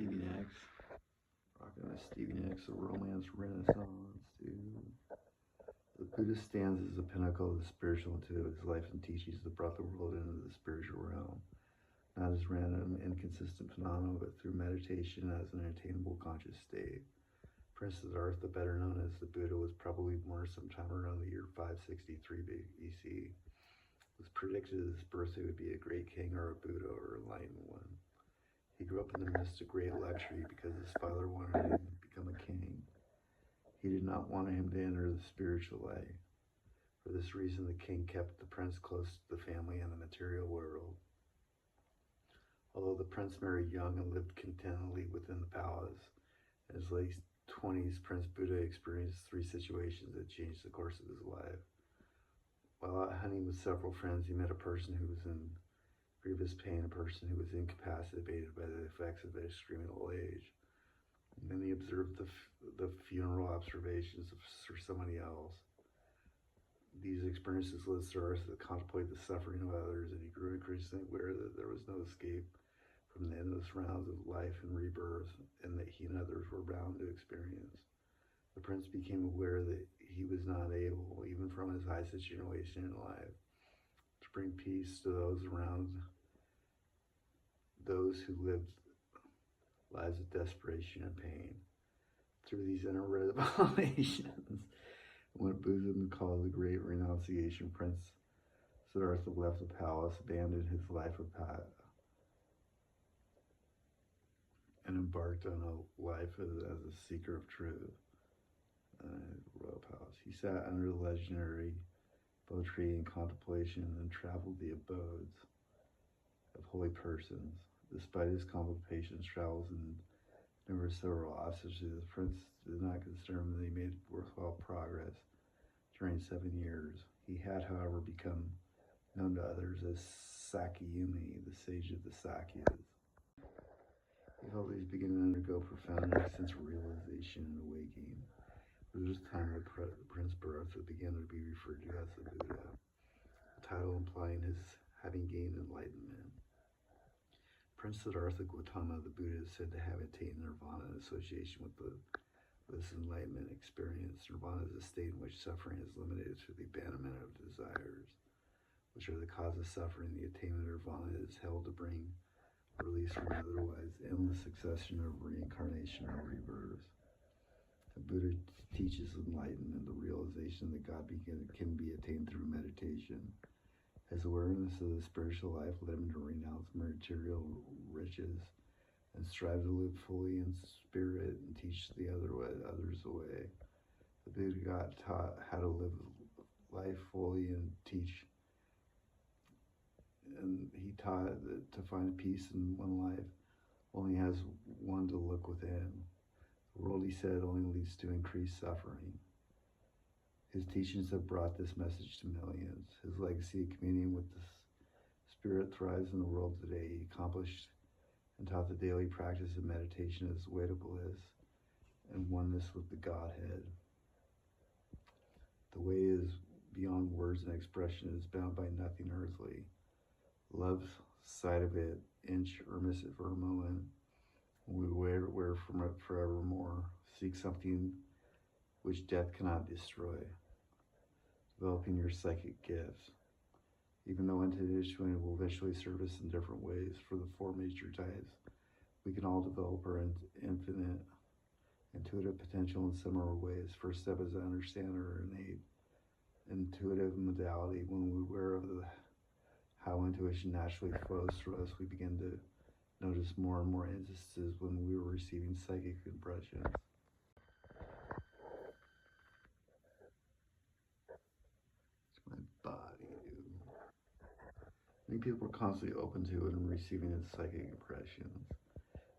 Stevie Nicks. Rocking with Stevie Nicks, a romance renaissance, dude. The Buddha stands as the pinnacle of the spiritual into his life and teachings that brought the world into the spiritual realm, not as random, inconsistent phenomena, but through meditation as an attainable conscious state. Prince Siddhartha, better known as the Buddha, was probably born sometime around the year 563 BC. It was predicted that his birthday would be a great king or a Buddha or enlightened one. He grew up in the midst of great luxury because his father wanted him to become a king. He did not want him to enter the spiritual life. For this reason, the king kept the prince close to the family and the material world. Although the prince married young and lived contentedly within the palace, in his late 20s, Prince Buddha experienced three situations that changed the course of his life. While out hunting with several friends, he met a person who was in grievous pain, a person who was incapacitated by the effects of extreme old age. And then he observed the funeral observations for somebody else. These experiences led Siddhartha to contemplate the suffering of others, and he grew increasingly aware that there was no escape from the endless rounds of life and rebirth, and that he and others were bound to experience. The prince became aware that he was not able, even from his high situation in life, to bring peace to those around those who lived lives of desperation and pain. Through these inner revelations, what Buddhism called the Great Renunciation, Prince Siddhartha left the palace, abandoned his life of path, and embarked on a life as a seeker of truth. Royal palace. He sat under the legendary bow tree in contemplation and traveled the abodes of holy persons. Despite his contemplations, travels, and numerous several obstacles, the prince did not consider him that he made worthwhile progress during 7 years. He had, however, become known to others as Sakyamuni, the sage of the Sakyas. He felt that he was beginning to undergo profound sense of realization and awakening. For this time, Prince Siddhartha began to be referred to as the Buddha, a title implying his having gained enlightenment. Prince Siddhartha Gautama, the Buddha, is said to have attained nirvana in association with this enlightenment experience. Nirvana is a state in which suffering is limited through the abandonment of desires, which are the cause of suffering. The attainment of nirvana is held to bring release from an otherwise endless succession of reincarnation or rebirth. The Buddha teaches enlightenment, the realization that God can be attained through meditation. His awareness of the spiritual life led him to renounce material riches and strive to live fully in spirit and teach others the way. The Buddha got taught how to live life fully and teach, and he taught that to find peace in one life only has one to look within. The world, he said, only leads to increased suffering. His teachings have brought this message to millions. His legacy of communion with the Spirit thrives in the world today. He accomplished and taught the daily practice of meditation as the way to bliss and oneness with the Godhead. The way is beyond words and expression. It is bound by nothing earthly. Love sight of it, inch or miss it for a moment. We wear from it forevermore. Seek something which death cannot destroy. Developing your psychic gifts. Even though intuition will eventually serve us in different ways for the four major types, we can all develop our infinite intuitive potential in similar ways. First step is to understand our innate intuitive modality. When we're aware of how intuition naturally flows through us, we begin to notice more and more instances when we were receiving psychic impressions. It's my body, dude. Many people are constantly open to it and receiving its psychic impressions.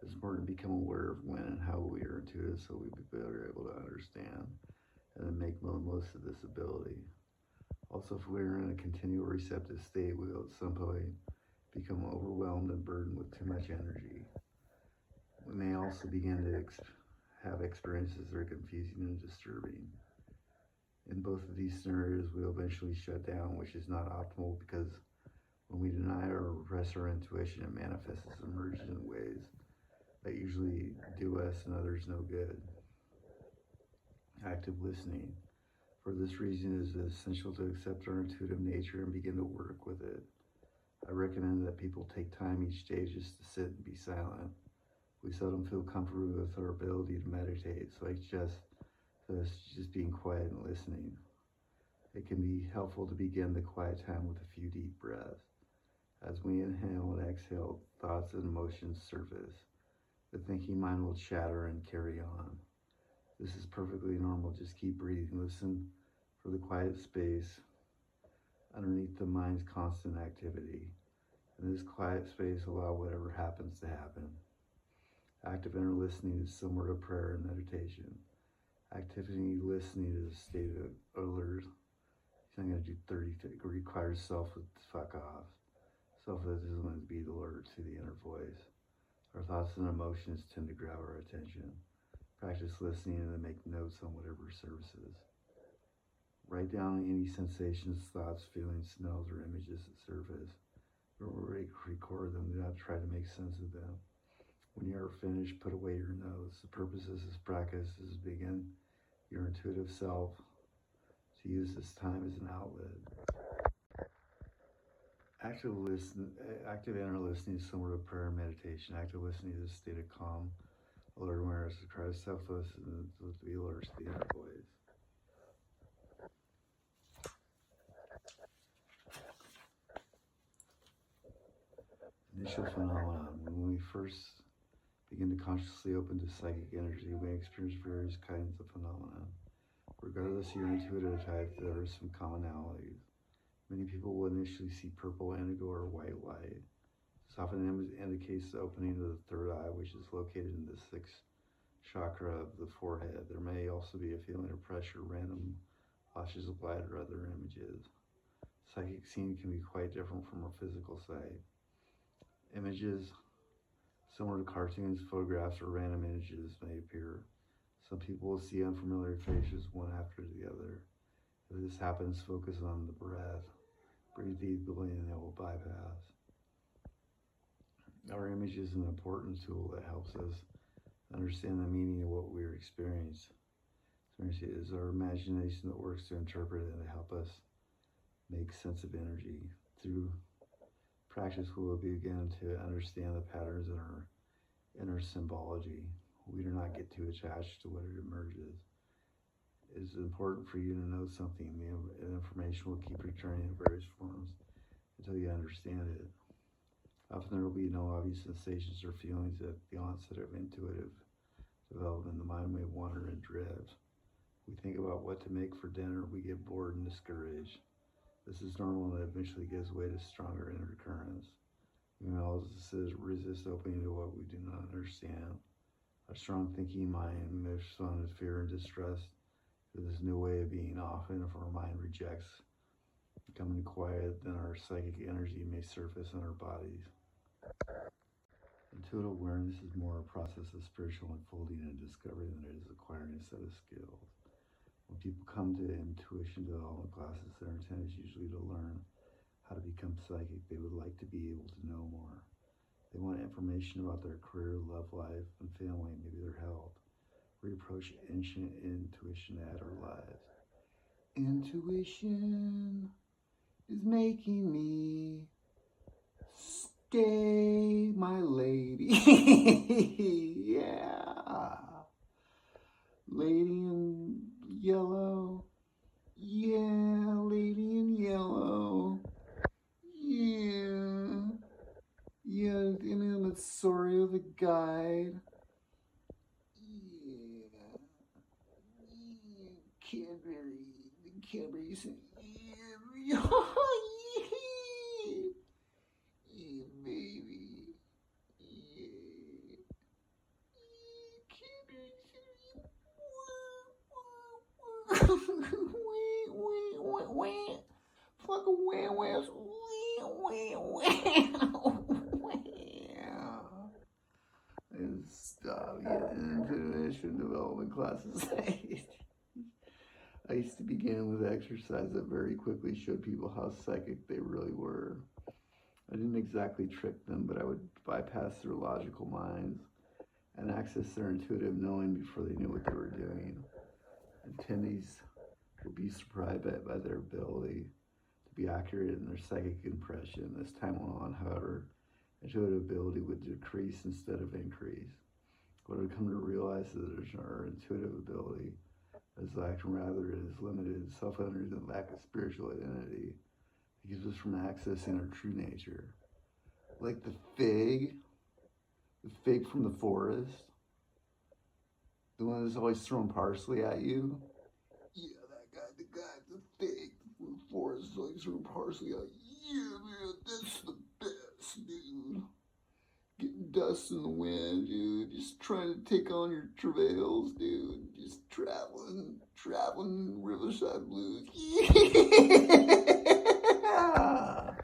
It's important to become aware of when and how we are intuitive so we'll be better able to understand and then make the most of this ability. Also, if we're in a continual receptive state, we will at some point become overwhelmed and burdened with too much energy. We may also begin to have experiences that are confusing and disturbing. In both of these scenarios, we'll eventually shut down, which is not optimal because when we deny or repress our intuition, it manifests and emerges in ways that usually do us and others no good. Active listening. For this reason, it is essential to accept our intuitive nature and begin to work with it. I recommend that people take time each day just to sit and be silent. We seldom feel comfortable with our ability to meditate, so I suggest just being quiet and listening. It can be helpful to begin the quiet time with a few deep breaths. As we inhale and exhale, thoughts and emotions surface. The thinking mind will chatter and carry on. This is perfectly normal. Just keep breathing. Listen for the quiet space underneath the mind's constant activity. In this quiet space, allow whatever happens to happen. Active inner listening is similar to prayer and meditation. Activity listening is a state of alert. I'm going to do 30. It requires self to fuck off. Self doesn't be alert to the inner voice. Our thoughts and emotions tend to grab our attention. Practice listening and then make notes on whatever surfaces. Write down any sensations, thoughts, feelings, smells, or images that surface. Record them. Do not try to make sense of them. When you are finished, put away your notes. The purpose of this practice is to begin your intuitive self to use this time as an outlet. Active inner listening is similar to prayer and meditation. Active listening is a state of calm, alert awareness, to try to self-listen and to be alert to the inner voice. Initial phenomenon. When we first begin to consciously open to psychic energy, we experience various kinds of phenomena. Regardless of your intuitive type, there are some commonalities. Many people will initially see purple, indigo, or white light. This often indicates the opening of the third eye, which is located in the sixth chakra of the forehead. There may also be a feeling of pressure, random flashes of light, or other images. Psychic seeing can be quite different from our physical sight. Images similar to cartoons, photographs, or random images may appear. Some people will see unfamiliar faces one after the other. If this happens, focus on the breath. Breathe deeply and it will bypass. Our image is an important tool that helps us understand the meaning of what we're experiencing. It is our imagination that works to interpret it and to help us make sense of energy. Through practice, we will begin to understand the patterns in our inner symbology. We do not get too attached to what it emerges. It is important for you to know something. The information will keep returning in various forms until you understand it. Often there will be no obvious sensations or feelings at the onset of intuitive development. The mind may wander and drift. We think about what to make for dinner. We get bored and discouraged. This is normal and eventually gives way to stronger inner currents. We may also resist opening to what we do not understand. A strong thinking mind may respond to fear and distrust to this new way of being. Often, if our mind rejects becoming quiet, then our psychic energy may surface in our bodies. Intuitive awareness is more a process of spiritual unfolding and discovery than it is acquiring a set of skills. When people come to intuition development classes, their intent is usually to learn how to become psychic. They would like to be able to know more. They want information about their career, love life, and family, maybe their health. We approach ancient intuition to add our lives. Intuition is making me stay, my lady. Yeah. Lady in yellow. Yeah, lady in yellow. Yeah. Yeah, and then it's Soria the guide. Yeah. Cadbury. Yeah, yeah, baby. Yeah. Cadbury. Fucking wham. And stop getting into mission development classes. I used to begin with exercise that very quickly showed people how psychic they really were. I didn't exactly trick them, but I would bypass their logical minds access their intuitive knowing before they knew what they were doing. Attendees will be surprised by their ability to be accurate in their psychic impression. As time went on, however, intuitive ability would decrease instead of increase. What I've come to realize is that our intuitive ability is lacking, rather it is limited, self-understanding, and lack of spiritual identity. It keeps us from accessing our true nature. Like the fig from the forest, the one that's always throwing parsley at you. Yeah, that guy, the fig from the forest is always throwing parsley at you. Yeah, man, that's the best, dude. Getting dust in the wind, dude. Just trying to take on your travails, dude. Just traveling Riverside Blues. Yeah.